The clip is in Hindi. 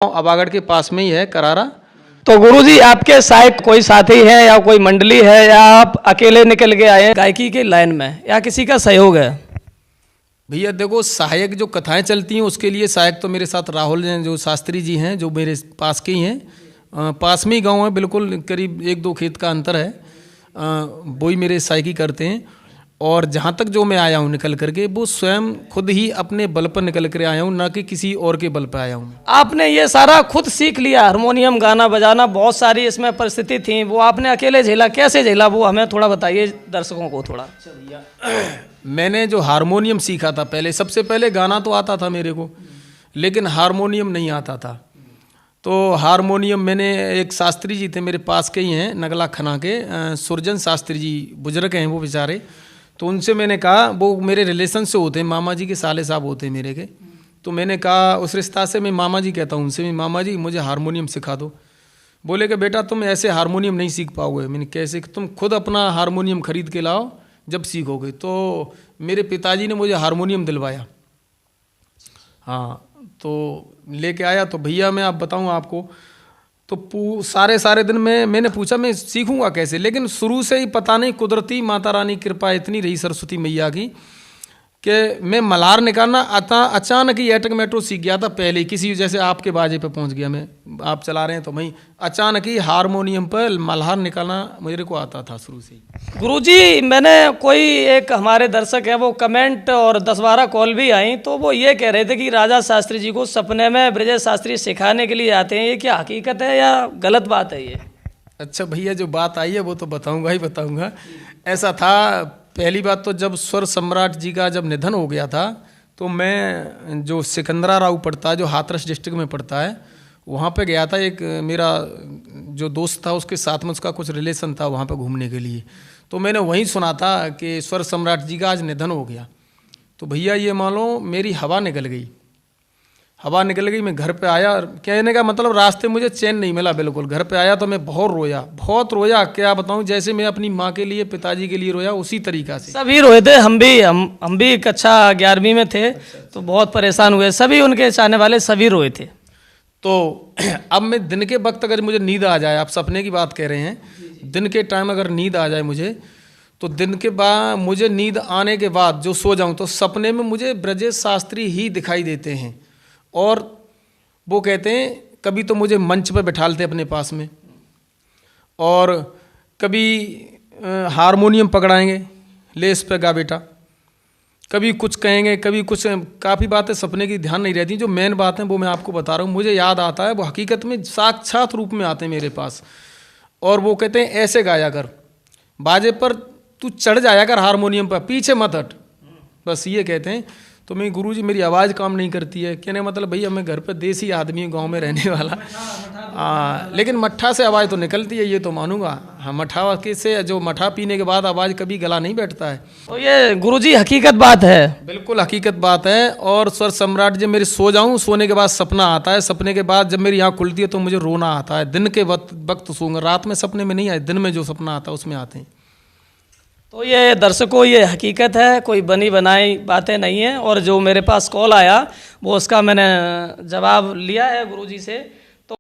अबागढ़ के पास में ही है करारा। तो गुरुजी आपके साथ कोई साथी है या कोई मंडली है या आप अकेले निकल के आए हैं गायकी के लाइन में या किसी का सहयोग है? भैया देखो, सहायक जो कथाएं चलती हैं उसके लिए सहायक तो मेरे साथ राहुल हैं, जो शास्त्री जी हैं, जो मेरे पास के ही हैं। पास में ही गांव है, बिल्कुल करीब 1-2 खेत का अंतर है। वो ही मेरे सहायकी करते हैं। और जहाँ तक जो मैं आया हूँ निकल करके, वो स्वयं खुद ही अपने बल पर निकल कर आया हूँ, ना कि किसी और के बल पर आया हूँ। आपने ये सारा खुद सीख लिया, हारमोनियम गाना बजाना, बहुत सारी इसमें परिस्थिति थी, वो आपने अकेले झेला, कैसे झेला वो हमें थोड़ा बताइए दर्शकों को थोड़ा। मैंने जो हारमोनियम सीखा था पहले, सबसे पहले गाना तो आता था मेरे को, लेकिन हारमोनियम नहीं आता था। तो हारमोनियम मैंने, एक शास्त्री जी थे मेरे पास के ही हैं, नगला खना के, सुरजन शास्त्री जी, बुजुर्ग हैं वो बेचारे। तो उनसे मैंने कहा, वो मेरे रिलेशन से होते हैं, मामा जी के साले साहब होते हैं मेरे के। तो मैंने कहा, उस रिश्ता से मैं मामा जी कहता हूँ उनसे, मैं मामा जी मुझे हारमोनियम सिखा दो। बोले कि बेटा तुम ऐसे हारमोनियम नहीं सीख पाओगे। मैंने कैसे? तुम खुद अपना हारमोनियम खरीद के लाओ जब सीखोगे। तो मेरे पिताजी ने मुझे हारमोनियम दिलवाया। हाँ, तो लेके आया। तो भैया मैं आप बताऊँ आपको, तो सारे दिन में मैंने पूछा मैं सीखूंगा कैसे, लेकिन शुरू से ही पता नहीं कुदरती माता रानी कृपा इतनी रही, सरस्वती मैया की, कि मैं मल्हार निकालना अचानक ही एटक मेट्रो सीख गया था। पहले किसी जैसे आपके बाजे पे पहुंच गया मैं, आप चला रहे हैं तो वहीं अचानक ही हारमोनियम पर मल्हार निकालना मेरे को आता था शुरू से ही। गुरुजी, मैंने कोई एक हमारे दर्शक है वो कमेंट और 10-12 कॉल भी आई, तो वो ये कह रहे थे कि राजा शास्त्री जी को सपने में ब्रजेश शास्त्री सिखाने के लिए आते हैं, ये क्या हकीकत है या गलत बात है ये? अच्छा भैया, जो बात आई है वो तो बताऊंगा ही बताऊंगा। ऐसा था, पहली बात तो जब स्वर सम्राट जी का जब निधन हो गया था, तो मैं जो सिकंदरा राव पड़ता है, जो हाथरस डिस्ट्रिक्ट में पड़ता है, वहाँ पे गया था। एक मेरा जो दोस्त था उसके साथ में उसका कुछ रिलेशन था वहाँ पे घूमने के लिए। तो मैंने वहीं सुना था कि स्वर सम्राट जी का आज निधन हो गया। तो भैया ये मान लो मेरी हवा निकल गई। मैं घर पे आया, कहने का मतलब रास्ते मुझे चैन नहीं मिला बिल्कुल। घर पे आया तो मैं बहुत रोया, क्या बताऊं, जैसे मैं अपनी माँ के लिए, पिताजी के लिए रोया, उसी तरीका से सभी रोए थे। हम भी कक्षा 11वीं में थे तो बहुत परेशान हुए, सभी उनके चाहने वाले सभी रोए थे। तो अब मैं दिन के वक्त अगर मुझे नींद आ जाए, आप सपने की बात कह रहे हैं, दिन के टाइम अगर नींद आ जाए मुझे, तो दिन के बाद मुझे नींद आने के बाद जो सो जाऊं तो सपने में मुझे ब्रजेश शास्त्री ही दिखाई देते हैं। और वो कहते हैं, कभी तो मुझे मंच पर बैठालते अपने पास में, और कभी हारमोनियम पकड़ाएंगे, ले इस पे गा बेटा, कभी कुछ कहेंगे, कभी कुछ। काफ़ी बातें सपने की ध्यान नहीं रहती, जो मेन बात है वो मैं आपको बता रहा हूँ। मुझे याद आता है, वो हकीकत में साक्षात रूप में आते हैं मेरे पास। और वो कहते हैं ऐसे गाया कर, बाजे पर तू चढ़ जाया कर, हारमोनियम पर पीछे मत हट, बस ये कहते हैं। तो मैं, गुरुजी मेरी आवाज़ काम नहीं करती है। कहने मतलब भैया मैं घर पे देसी आदमी हूँ, गांव में रहने वाला, लेकिन मट्ठा से आवाज़ तो निकलती है, ये तो मानूंगा। हाँ, मट्ठा के से, जो मट्ठा पीने के बाद आवाज़ कभी गला नहीं बैठता है। तो ये गुरुजी हकीकत बात है, बिल्कुल हकीकत बात है। और स्वर सम्राट जब मेरे सो जाऊँ, सोने के बाद सपना आता है, सपने के बाद जब मेरी आँख खुलती है तो मुझे रोना आता है। दिन के वक्त सोऊंगा, रात में सपने में नहीं आए, दिन में जो सपना आता है उसमें आते हैं। तो ये दर्शकों, ये हकीकत है, कोई बनी बनाई बातें नहीं है। और जो मेरे पास कॉल आया वो उसका मैंने जवाब लिया है गुरुजी से।